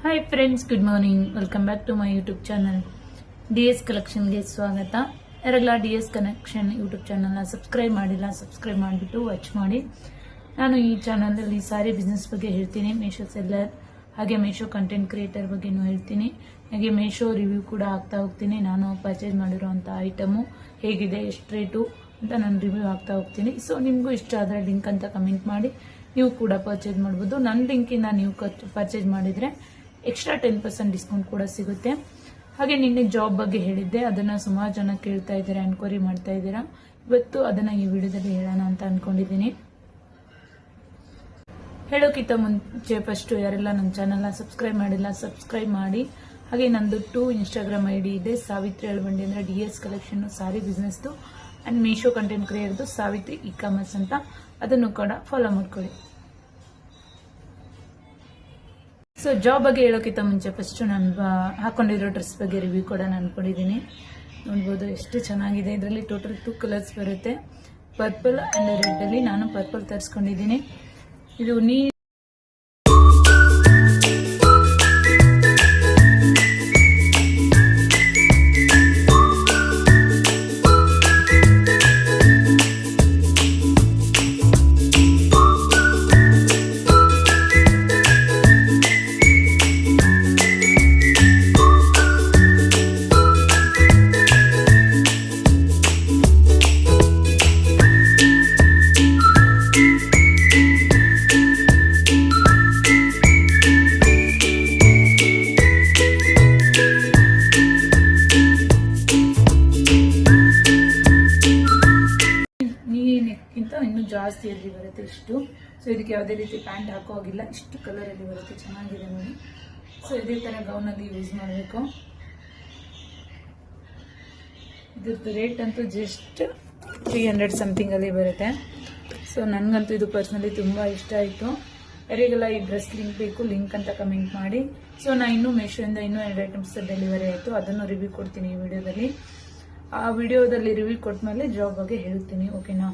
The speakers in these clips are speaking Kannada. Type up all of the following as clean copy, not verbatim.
Hi friends, good morning. Welcome back to my YouTube channel DS ಕಲೆಕ್ಷನ್ಗೆ ಸ್ವಾಗತ. ಯಾರೆಲ್ಲ DS ಕಲೆಕ್ಷನ್ ಯೂಟ್ಯೂಬ್ ಚಾನಲ್ನ ಸಬ್ಸ್ಕ್ರೈಬ್ ಮಾಡಿಲ್ಲ, ಸಬ್ಸ್ಕ್ರೈಬ್ ಮಾಡಿಬಿಟ್ಟು ವಾಚ್ ಮಾಡಿ. ನಾನು ಈ ಚಾನಲಲ್ಲಿ ಸಾರಿ ಬಿಸ್ನೆಸ್ ಬಗ್ಗೆ ಹೇಳ್ತೀನಿ, ಮೀಶೋ ಸೆಲ್ಲರ್ ಹಾಗೆ ಮೀಶೋ ಕಂಟೆಂಟ್ ಕ್ರಿಯೇಟರ್ ಬಗ್ಗೆನೂ ಹೇಳ್ತೀನಿ, ಹಾಗೆ ಮೀಶೋ ರಿವ್ಯೂ ಕೂಡ ಆಗ್ತಾ ಹೋಗ್ತೀನಿ. ನಾನು ಪರ್ಚೇಸ್ ಮಾಡಿರೋಂಥ ಐಟಮು ಹೇಗಿದೆ, ಎಷ್ಟು ರೇಟು ಅಂತ ನಾನು ರಿವ್ಯೂ ಆಗ್ತಾ ಹೋಗ್ತೀನಿ. ಸೊ ನಿಮಗೂ ಇಷ್ಟ ಆದರೆ ಲಿಂಕ್ ಅಂತ ಕಮೆಂಟ್ ಮಾಡಿ, ನೀವು ಕೂಡ ಪರ್ಚೇಸ್ ಮಾಡ್ಬೋದು. ನನ್ನ ಲಿಂಕಿಂದ ನೀವು ಪರ್ಚೇಸ್ ಮಾಡಿದರೆ ಎಕ್ಸ್ಟ್ರಾ 10% ಡಿಸ್ಕೌಂಟ್ ಕೂಡ ಸಿಗುತ್ತೆ. ಹಾಗೆ ನಿನ್ನೆ ಜಾಬ್ ಬಗ್ಗೆ ಹೇಳಿದ್ದೆ, ಅದನ್ನು ಸುಮಾರು ಜನ ಕೇಳ್ತಾ ಇದ್ದೀರಾ, ಎನ್ಕ್ವೈರಿ ಮಾಡ್ತಾ ಇದ್ದೀರಾ. ಇವತ್ತು ಅದನ್ನು ಈ ವಿಡಿಯೋದಲ್ಲಿ ಹೇಳೋಣ ಅಂತ ಅಂದ್ಕೊಂಡಿದ್ದೀನಿ. ಹೇಳೋಕ್ಕಿಂತ ಮುಂಚೆ ಫಸ್ಟು ಯಾರೆಲ್ಲ ನನ್ನ ಚಾನಲ್ನ ಸಬ್ಸ್ಕ್ರೈಬ್ ಮಾಡಿಲ್ಲ, ಸಬ್ಸ್ಕ್ರೈಬ್ ಮಾಡಿ. ಹಾಗೆ ನಂದು 2 Instagram ID ಇದೆ, ಸಾವಿತ್ರಿ ಅಳವಂಡಿ ಅಂದರೆ DS ಕಲೆಕ್ಷನ್ ಸಾರಿ ಬಿಸ್ನೆಸ್ದು, ಆ್ಯಂಡ್ ಮೀಶೋ ಕಂಟೆಂಟ್ ಕ್ರಿಯೇಟರ್ದು ಸಾವಿತ್ರಿ ಇ-ಕಾಮರ್ಸ್ ಅಂತ, ಅದನ್ನು ಕೂಡ ಫಾಲೋ ಮಾಡ್ಕೊಳ್ಳಿ. ಸೊ ಜಾಬ್ ಬಗ್ಗೆ ಹೇಳೋಕ್ಕಿಂತ ಮುಂಚೆ ಫಸ್ಟು ನಾನು ಹಾಕೊಂಡಿರೋ ಡ್ರೆಸ್ ಬಗ್ಗೆ ರಿವ್ಯೂ ಕೂಡ ನಾನು ಅನ್ಕೊಂಡಿದ್ದೀನಿ. ನೋಡ್ಬೋದು ಎಷ್ಟು ಚೆನ್ನಾಗಿದೆ. ಇದರಲ್ಲಿ ಟೋಟಲ್ 2 ಕಲರ್ಸ್ ಬರುತ್ತೆ, ಪರ್ಪಲ್ ಆ್ಯಂಡ್ ರೆಡ್ಡಲ್ಲಿ. ನಾನು ಪರ್ಪಲ್ ತರಿಸ್ಕೊಂಡಿದ್ದೀನಿ. ಇದು ಇನ್ನೂ ಜಾಸ್ತಿ ಎಲ್ಲಿ ಬರುತ್ತೆ ಇಷ್ಟು. ಸೊ ಇದಕ್ಕೆ ಯಾವುದೇ ರೀತಿ ಪ್ಯಾಂಟ್ ಹಾಕೋ ಆಗಿಲ್ಲ, ಇಷ್ಟು ಕಲರಲ್ಲಿ ಬರುತ್ತೆ, ಚೆನ್ನಾಗಿದೆ ನೋಡಿ. ಸೊ ಇದೇ ಥರ ಗೌನಲ್ಲಿ ಯೂಸ್ ಮಾಡಬೇಕು. ಇದ್ರದ್ದು ರೇಟ್ ಅಂತೂ ಜಸ್ಟ್ 300 ಸಮಥಿಂಗಲ್ಲಿ ಬರುತ್ತೆ. ಸೊ ನನಗಂತೂ ಇದು ಪರ್ಸ್ನಲಿ ತುಂಬ ಇಷ್ಟ ಆಯಿತು. ಯಾರಿಗೆಲ್ಲ ಈ ಡ್ರೆಸ್ ಲಿಂಕ್ ಬೇಕು, ಲಿಂಕ್ ಅಂತ ಕಮೆಂಟ್ ಮಾಡಿ. ಸೊ ನಾನು ಇನ್ನೂ ಮೀಶೋಯಿಂದ ಇನ್ನೂ 2 ಐಟಮ್ಸ್ ಡೆಲಿವರಿ ಆಯಿತು, ಅದನ್ನು ರಿವ್ಯೂ ಕೊಡ್ತೀನಿ ಈ ವಿಡಿಯೋದಲ್ಲಿ. ಆ ವಿಡಿಯೋದಲ್ಲಿ ರಿವ್ಯೂ ಕೊಟ್ಮೇಲೆ ಜಾಬ್ ಬಗ್ಗೆ ಹೇಳ್ತೀನಿ, ಓಕೆನಾ.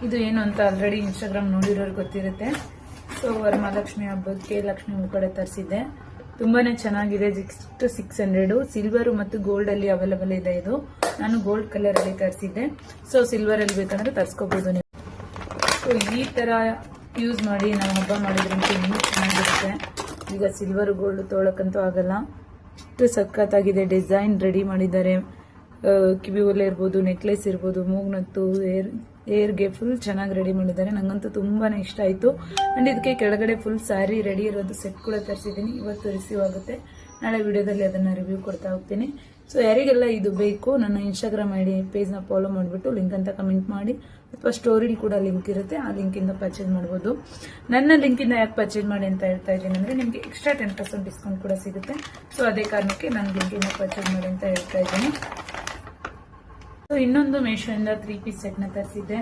ಇದು ಏನು ಅಂತ ಆಲ್ರೆಡಿ ಇನ್ಸ್ಟಾಗ್ರಾಮ್ ನೋಡಿರೋರು ಗೊತ್ತಿರುತ್ತೆ. ಸೊ ವರಮಹಾಲಕ್ಷ್ಮಿ ಹಬ್ಬಕ್ಕೆ ಲಕ್ಷ್ಮಿ ಮುಖಡೆ ತರಿಸಿದ್ದೆ, ತುಂಬಾನೇ ಚೆನ್ನಾಗಿದೆ. ಜಸ್ಟ್ 600. ಸಿಲ್ವರು ಮತ್ತು ಗೋಲ್ಡ್ ಅಲ್ಲಿ ಅವೈಲೇಬಲ್ ಇದೆ. ಇದು ನಾನು ಗೋಲ್ಡ್ ಕಲರ್ ಅಲ್ಲಿ ತರಿಸಿದ್ದೆ. ಸೊ ಸಿಲ್ವರ್ ಅಲ್ಲಿ ಬೇಕಂದ್ರೆ ತರಿಸ್ಕೋಬಹುದು ನೀವು. ಸೊ ಈ ತರ ಯೂಸ್ ಮಾಡಿ ನಾವು ಹಬ್ಬ ಮಾಡಿದ್ರಂತೂ ಇನ್ನೂ ಚೆನ್ನಾಗಿರುತ್ತೆ. ಈಗ ಸಿಲ್ವರ್ ಗೋಲ್ಡ್ ತೊಗೊಳಕ್ಕಂತೂ ಆಗಲ್ಲ, ಇಷ್ಟು ಸಖತ್ತಾಗಿದೆ. ಡಿಸೈನ್ ರೆಡಿ ಮಾಡಿದ್ದಾರೆ, ಕಿವಿ ಒಲೆ ಇರ್ಬೋದು, ನೆಕ್ಲೆಸ್ ಇರ್ಬೋದು, ಮೂಗ್ನತ್ತು, ಏರ್ಗೆ ಫುಲ್ ಚೆನ್ನಾಗಿ ರೆಡಿ ಮಾಡಿದ್ದಾರೆ. ನಂಗಂತೂ ತುಂಬಾನೇ ಇಷ್ಟ ಆಯಿತು. ಆ್ಯಂಡ್ ಇದಕ್ಕೆ ಕೆಳಗಡೆ ಫುಲ್ ಸ್ಯಾರಿ ರೆಡಿ ಇರೋದು ಸೆಟ್ ಕೂಡ ತರಿಸಿದ್ದೀನಿ. ಇವತ್ತು ರಿಸೀವ್ ಆಗುತ್ತೆ, ನಾಳೆ ವಿಡಿಯೋದಲ್ಲಿ ಅದನ್ನು ರಿವ್ಯೂ ಕೊಡ್ತಾ ಹೋಗ್ತೀನಿ. ಸೊ ಯಾರಿಗೆಲ್ಲ ಇದು ಬೇಕು, ನನ್ನ ಇನ್ಸ್ಟಾಗ್ರಾಮ್ ID ಪೇಜ್ನ ಫಾಲೋ ಮಾಡಿಬಿಟ್ಟು ಲಿಂಕ್ ಅಂತ ಕಮೆಂಟ್ ಮಾಡಿ, ಅಥವಾ ಸ್ಟೋರಿಲಿ ಕೂಡ ಲಿಂಕ್ ಇರುತ್ತೆ, ಆ ಲಿಂಕಿಂದ ಪರ್ಚೇಸ್ ಮಾಡ್ಬೋದು. ನನ್ನ ಲಿಂಕಿಂದ ಯಾಕೆ ಪರ್ಚೇಸ್ ಮಾಡಿ ಅಂತ ಹೇಳ್ತಾ ಇದ್ದೀನಿ ಅಂದರೆ, ನಿಮಗೆ ಎಕ್ಸ್ಟ್ರಾ 10% ಡಿಸ್ಕೌಂಟ್ ಕೂಡ ಸಿಗುತ್ತೆ. ಸೊ ಅದೇ ಕಾರಣಕ್ಕೆ ನನ್ನ ಲಿಂಕಿಂದ ಪರ್ಚೇಸ್ ಮಾಡಿ ಅಂತ ಹೇಳ್ತಾ ಇದ್ದೀನಿ. ಸೊ ಇನ್ನೊಂದು ಮೀಶೋಯಿಂದ 3 ಪೀಸ್ ಸೆಟ್ನ ತರಿಸಿದ್ದೆ.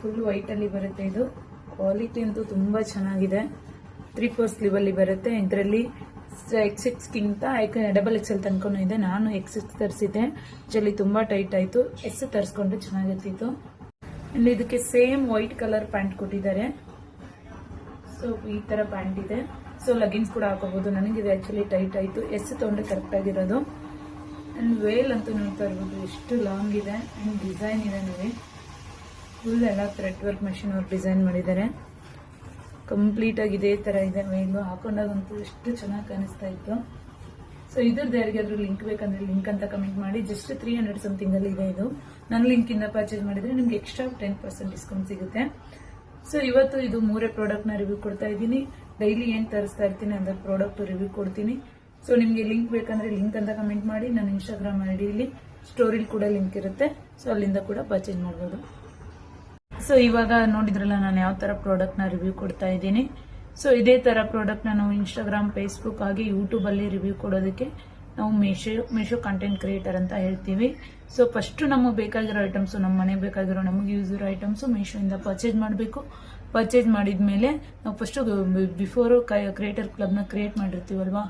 ಫುಲ್ ವೈಟ್ ಅಲ್ಲಿ ಬರುತ್ತೆ. ಇದು ಕ್ವಾಲಿಟಿ ಅಂತೂ ತುಂಬಾ ಚೆನ್ನಾಗಿದೆ. 3/4 ಸ್ಲೀವ್ ಅಲ್ಲಿ ಬರುತ್ತೆ. ಇದರಲ್ಲಿ XXಗಿಂತ XXL ತನಕನೂ ಇದೆ. ನಾನು XX ತರಿಸಿದ್ದೆ, ಜಲ್ಲಿ ತುಂಬಾ ಟೈಟ್ ಆಯ್ತು. S ತರಿಸ್ಕೊಂಡು ಚೆನ್ನಾಗಿರ್ತಿತ್ತು. ಅಂಡ್ ಇದಕ್ಕೆ ಸೇಮ್ ವೈಟ್ ಕಲರ್ ಪ್ಯಾಂಟ್ ಕೊಟ್ಟಿದ್ದಾರೆ. ಸೊ ಈ ತರ ಪ್ಯಾಂಟ್ ಇದೆ. ಸೊ ಲಗಿನ್ಸ್ ಕೂಡ ಹಾಕೋಬಹುದು. ನನಗಿದೆ ಆಕ್ಚುಲಿ ಟೈಟ್ ಆಯ್ತು. S ತಗೊಂಡ್ರೆ ಕರೆಕ್ಟ್ ಆಗಿರೋದು. ಅಂಡ್ ವೇಲ್ ಅಂತೂ ನೋಡ್ತಾ ಇರ್ಬೋದು, ಎಷ್ಟು ಲಾಂಗ್ ಇದೆ. ಅಂಡ್ ಡಿಸೈನ್ ಇದೆ ನೋಡಿ, ಫುಲ್ ಎಲ್ಲ ಥ್ರೆಡ್ ವರ್ಕ್ ಮಷಿನ್ ಅವ್ರು ಡಿಸೈನ್ ಮಾಡಿದ್ದಾರೆ. ಕಂಪ್ಲೀಟಾಗಿ ಇದೇ ಥರ ಇದೆ ಮೇಲು ಹಾಕೊಂಡಾಗಂತೂ ಎಷ್ಟು ಚೆನ್ನಾಗಿ ಕಾಣಿಸ್ತಾ ಇತ್ತು. ಸೊ ಇದ್ರದ್ದು ಯಾರಿಗಾದ್ರೂ ಲಿಂಕ್ ಬೇಕಂದ್ರೆ ಲಿಂಕ್ ಅಂತ ಕಮೆಂಟ್ ಮಾಡಿ. ಜಸ್ಟ್ 300 ಸಮಥಿಂಗ್ ಅಲ್ಲಿ ಇದೆ ಇದು. ನನ್ನ ಲಿಂಕ್ ಇಂದ ಪರ್ಚೇಸ್ ಮಾಡಿದ್ರೆ ನಿಮ್ಗೆ ಎಕ್ಸ್ಟ್ರಾ 10% ಡಿಸ್ಕೌಂಟ್ ಸಿಗುತ್ತೆ. ಸೊ ಇವತ್ತು ಇದು 3 ಪ್ರಾಡಕ್ಟ್ ನ ರಿವ್ಯೂ ಕೊಡ್ತಾ ಇದ್ದೀನಿ. ಡೈಲಿ ಏನ್ ತರಿಸ್ತಾ ಇರ್ತೀನಿ ಅದ್ರ ಪ್ರಾಡಕ್ಟ್ ರಿವ್ಯೂ ಕೊಡ್ತೀನಿ. ಸೊ ನಿಮ್ಗೆ ಲಿಂಕ್ ಬೇಕಂದ್ರೆ ಲಿಂಕ್ ಅಂತ ಕಮೆಂಟ್ ಮಾಡಿ. ನನ್ನ ಇನ್ಸ್ಟಾಗ್ರಾಮ್ ಐಡಿಯಲ್ಲಿ ಸ್ಟೋರಿಲಿ ಕೂಡ ಲಿಂಕ್ ಇರುತ್ತೆ. ಸೊ ಅಲ್ಲಿಂದ ಕೂಡ ಪರ್ಚೇಸ್ ಮಾಡ್ಬೋದು. ಸೊ ಇವಾಗ ನೋಡಿದ್ರಲ್ಲ ನಾನು ಯಾವ ತರ ಪ್ರಾಡಕ್ಟ್ ನ ರಿವ್ಯೂ ಕೊಡ್ತಾ ಇದ್ದೀನಿ. ಸೊ ಇದೇ ತರ ಪ್ರಾಡಕ್ಟ್ ನಾವು ಇನ್ಸ್ಟಾಗ್ರಾಮ್, ಫೇಸ್ಬುಕ್ ಹಾಗೆ ಯೂಟ್ಯೂಬ್ ಅಲ್ಲಿ ರಿವ್ಯೂ ಕೊಡೋದಕ್ಕೆ ನಾವು ಮೇಶೋ ಕಂಟೆಂಟ್ ಕ್ರಿಯೇಟರ್ ಅಂತ ಹೇಳ್ತೀವಿ. ಸೊ ಫಸ್ಟ್ ನಮಗೆ ಬೇಕಾಗಿರೋ ಐಟಮ್ಸ್, ನಮ್ಮ ಮನೆಗೆ ಬೇಕಾಗಿರೋ ನಮಗೆ ಯೂಸ್ ಇರೋ ಐಟಮ್ಸ್ ಮೇಶೋ ಇಂದ ಪರ್ಚೇಸ್ ಮಾಡಬೇಕು. ಪರ್ಚೇಸ್ ಮಾಡಿದ್ಮೇಲೆ ನಾವು ಫಸ್ಟ್ ಬಿಫೋರ್ ಕ್ರಿಯೇಟರ್ ಕ್ಲಬ್ ನ ಕ್ರಿಯೇಟ್ ಮಾಡಿರ್ತೀವಲ್ವಾ,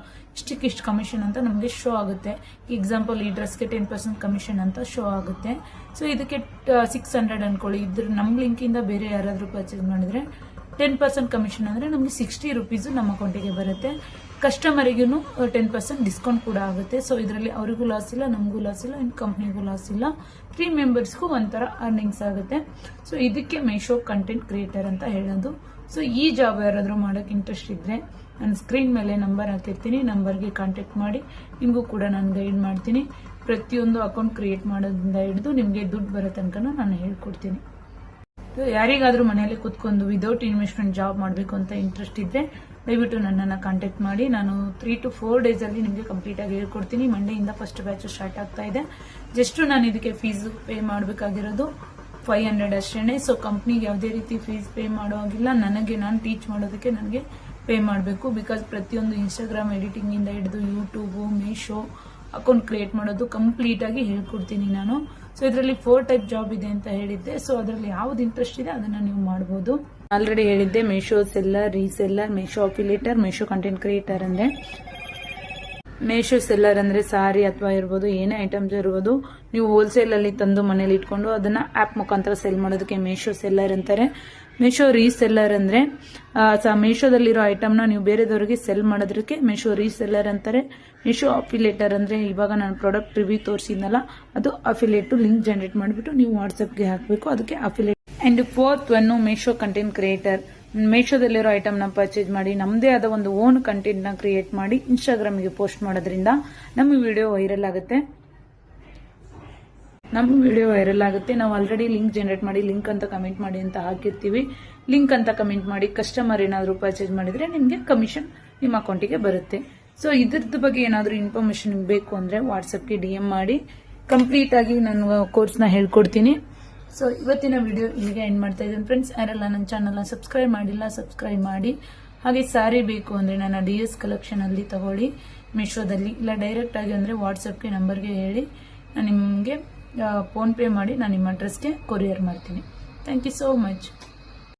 ಇಷ್ಟು ಕಮಿಷನ್ ಅಂತ ನಮಗೆ ಶೋ ಆಗುತ್ತೆ. ಎಕ್ಸಾಂಪಲ್ ಈ ಡ್ರೆಸ್ಗೆ 10% ಕಮಿಷನ್ ಅಂತ ಶೋ ಆಗುತ್ತೆ. ಸೊ ಇದಕ್ಕೆ 600 ಅನ್ಕೊಳ್ಳಿ. ಇದ್ರ ನಮ್ ಲಿಂಕ್ ಇಂದ ಬೇರೆ ಯಾರಾದ್ರೂ ಪರ್ಚೇಸ್ ಮಾಡಿದ್ರೆ 10% ಕಮಿಷನ್ ಅಂದ್ರೆ ನಮಗೆ 60 ರುಪೀಸ್ ನಮ್ಮ ಅಕೌಂಟಿಗೆ ಬರುತ್ತೆ. ಕಸ್ಟಮರಿಗೂ 10% ಡಿಸ್ಕೌಂಟ್ ಕೂಡ ಆಗುತ್ತೆ. ಸೊ ಇದರಲ್ಲಿ ಅವರಿಗೂ ಲಾಸ್ ಇಲ್ಲ, ನಮಗೂ ಲಾಸ್ ಇಲ್ಲ, ಇನ್ ಕಂಪ್ನಿಗೂ ಲಾಸ್ ಇಲ್ಲ. 3 ಮೆಂಬರ್ಸ್ಗೂ ಒಂಥರ ಅರ್ನಿಂಗ್ಸ್ ಆಗುತ್ತೆ. ಸೊ ಇದಕ್ಕೆ ಮೇಶೋ ಕಂಟೆಂಟ್ ಕ್ರಿಯೇಟರ್ ಅಂತ ಹೇಳೋದು. ಸೊ ಈ ಜಾಬ್ ಯಾರಾದ್ರೂ ಮಾಡೋಕೆ ಇಂಟ್ರೆಸ್ಟ್ ಇದ್ರೆ ನಾನು ಸ್ಕ್ರೀನ್ ಮೇಲೆ ನಂಬರ್ ಹಾಕಿರ್ತೀನಿ. ನಂಬರ್ಗೆ ಕಾಂಟ್ಯಾಕ್ಟ್ ಮಾಡಿ. ನಿಮಗೂ ಕೂಡ ನಾನು ಗೈಡ್ ಮಾಡ್ತೀನಿ. ಪ್ರತಿಯೊಂದು ಅಕೌಂಟ್ ಕ್ರಿಯೇಟ್ ಮಾಡೋದ್ರಿಂದ ಹಿಡಿದು ನಿಮಗೆ ದುಡ್ಡು ಬರೋ ತನಕ ನಾನು ಹೇಳ್ಕೊಡ್ತೀನಿ. ಯಾರಿಗಾದ್ರೂ ಮನೆಯಲ್ಲಿ ಕುತ್ಕೊಂಡು ವಿದೌಟ್ ಇನ್ವೆಸ್ಟ್ಮೆಂಟ್ ಜಾಬ್ ಮಾಡಬೇಕು ಅಂತ ಇಂಟ್ರೆಸ್ಟ್ ಇದ್ರೆ ದಯವಿಟ್ಟು ನನ್ನನ್ನು ಕಾಂಟ್ಯಾಕ್ಟ್ ಮಾಡಿ. ನಾನು 3 to 4 ಡೇಸ್ ಅಲ್ಲಿ ನಿಮಗೆ ಕಂಪ್ಲೀಟ್ ಆಗಿ ಹೇಳ್ಕೊಡ್ತೀನಿ. ಮಂಡೆಯಿಂದ ಫಸ್ಟ್ ಬ್ಯಾಚ್ ಸ್ಟಾರ್ಟ್ ಆಗ್ತಾ ಇದೆ. ಜಸ್ಟ್ ನಾನು ಇದಕ್ಕೆ ಫೀಸ್ ಪೇ ಮಾಡಬೇಕಾಗಿರೋದು 500 ಅಷ್ಟೇ. ಸೊ ಕಂಪ್ನಿಗೆ ಯಾವುದೇ ರೀತಿ ಫೀಸ್ ಪೇ ಮಾಡೋ ಹಾಗಿಲ್ಲ. ನಾನು ಟೀಚ್ ಮಾಡೋದಕ್ಕೆ ನನಗೆ ಪೇ ಮಾಡಬೇಕು. ಬಿಕಾಸ್ ಪ್ರತಿಯೊಂದು ಇನ್ಸ್ಟಾಗ್ರಾಮ್ ಎಡಿಟಿಂಗ್ ಇಂದ ಹಿಡಿದು ಯೂಟ್ಯೂಬ್, ಮೇಶೋ ಅಕೌಂಟ್ ಕ್ರಿಯೇಟ್ ಮಾಡೋದು ಕಂಪ್ಲೀಟ್ ಆಗಿ ಹೇಳ್ಕೊಡ್ತೀನಿ ನಾನು. ಸೊ ಇದರಲ್ಲಿ 4 ಟೈಪ್ ಜಾಬ್ ಇದೆ ಅಂತ ಹೇಳಿದ್ದೆ. ಸೊ ಅದರಲ್ಲಿ ಯಾವ್ದು ಇಂಟ್ರೆಸ್ಟ್ ಇದೆ ಅದನ್ನ ನೀವು ಮಾಡಬಹುದು. ಆಲ್ರೆಡಿ ಹೇಳಿದ್ದೆ ಮೇಶೋ ಸೆಲ್ಲರ್, ರೀಸೆಲ್ಲರ್, ಮೇಶೋ ಅಫಿಲಿಯೇಟರ್, ಮೇಶೋ ಕಂಟೆಂಟ್ ಕ್ರಿಯೇಟರ್ ಅಂದ್ರೆ. ಮೇಶೋ ಸೆಲ್ಲರ್ ಅಂದ್ರೆ ಸಾರಿ ಅಥವಾ ಇರ್ಬೋದು, ಏನೇ ಐಟಮ್ಸ್ ಇರ್ಬೋದು, ನೀವು ಹೋಲ್ಸೇಲ್ ಅಲ್ಲಿ ತಂದು ಮನೇಲಿ ಇಟ್ಕೊಂಡು ಅದನ್ನ ಆಪ್ ಮುಖಾಂತರ ಸೆಲ್ ಮಾಡೋದಕ್ಕೆ ಮೇಶೋ ಸೆಲ್ಲರ್ ಅಂತಾರೆ. ಮೇಶೋ ರೀಸೆಲ್ಲರ್ ಅಂದ್ರೆ ಮೇಶೋದಲ್ಲಿರೋ ಐಟಮ್ ನ ನೀವು ಬೇರೆದವರಿಗೆ ಸೆಲ್ ಮಾಡೋದಕ್ಕೆ ಮೇಶೋ ರೀಸೆಲ್ಲರ್ ಅಂತಾರೆ. ಮೇಶೋ ಅಫಿಲಿಯೇಟರ್ ಅಂದ್ರೆ ಇವಾಗ ನಾನು ಪ್ರಾಡಕ್ಟ್ ರಿವ್ಯೂ ತೋರಿಸಿದ್ನಲ್ಲ, ಅದು ಅಫಿಲಿಯೇಟ್ ಲಿಂಕ್ ಜನರೇಟ್ ಮಾಡಿಬಿಟ್ಟು ನೀವು ವಾಟ್ಸ್ಆಪ್ಗೆ ಹಾಕಬೇಕು, ಅದಕ್ಕೆ affiliate. And 4th one Meesho content creator. ಮೇಶೋದಲ್ಲಿರೋ ಐಟಮ್ ನ ಪರ್ಚೇಸ್ ಮಾಡಿ ನಮ್ಮದೇ ಆದ ಒಂದು ಓನ್ ಕಂಟೆಂಟ್ ನ ಕ್ರಿಯೇಟ್ ಮಾಡಿ ಇನ್ಸ್ಟಾಗ್ರಾಮ್ಗೆ ಪೋಸ್ಟ್ ಮಾಡೋದ್ರಿಂದ ನಮ್ಮ ವಿಡಿಯೋ ವೈರಲ್ ಆಗುತ್ತೆ. ನಾವು ಆಲ್ರೆಡಿ ಲಿಂಕ್ ಜನರೇಟ್ ಮಾಡಿ ಲಿಂಕ್ ಅಂತ ಕಮೆಂಟ್ ಮಾಡಿ ಅಂತ ಹಾಕಿರ್ತೀವಿ. ಲಿಂಕ್ ಅಂತ ಕಮೆಂಟ್ ಮಾಡಿ ಕಸ್ಟಮರ್ ಏನಾದರೂ ಪರ್ಚೇಸ್ ಮಾಡಿದ್ರೆ ನಿಮಗೆ ಕಮಿಷನ್ ನಿಮ್ಮ ಅಕೌಂಟಿಗೆ ಬರುತ್ತೆ. ಸೊ ಇದ್ರದ್ದು ಬಗ್ಗೆ ಏನಾದರೂ ಇನ್ಫಾರ್ಮೇಶನ್ ಬೇಕು ಅಂದ್ರೆ ವಾಟ್ಸ್ಆಪ್ಗೆ DM ಮಾಡಿ. ಕಂಪ್ಲೀಟ್ ಆಗಿ ನಾನು ಕೋರ್ಸ್ನ ಹೇಳ್ಕೊಡ್ತೀನಿ. ಸೊ ಇವತ್ತಿನ ವಿಡಿಯೋ ಇಲ್ಲಿಗೆ ಎಂಡ್ ಮಾಡ್ತಾ ಇದ್ದೀನಿ ಫ್ರೆಂಡ್ಸ್. ಯಾರೆಲ್ಲ ನನ್ನ ಚಾನಲ್ನ ಸಬ್ಸ್ಕ್ರೈಬ್ ಮಾಡಿಲ್ಲ ಸಬ್ಸ್ಕ್ರೈಬ್ ಮಾಡಿ. ಹಾಗೆ ಸಾರಿ ಬೇಕು ಅಂದ್ರೆ ನನ್ನ DS ಕಲೆಕ್ಷನ್ ಅಲ್ಲಿ ತಗೊಳ್ಳಿ ಮೇಶೋದಲ್ಲಿ, ಇಲ್ಲ ಡೈರೆಕ್ಟ್ ಆಗಿ ಅಂದ್ರೆ ವಾಟ್ಸ್ಆಪ್ಗೆ ನಂಬರ್ಗೆ ಹೇಳಿ ನಾನು ನಿಮಗೆ ಫೋನ್ ಪೇ ಮಾಡಿ ನಾನು ನಿಮ್ಮ ಅಡ್ರೆಸ್ಗೆ ಕೊರಿಯರ್ ಮಾಡ್ತೀನಿ. Thank you so much.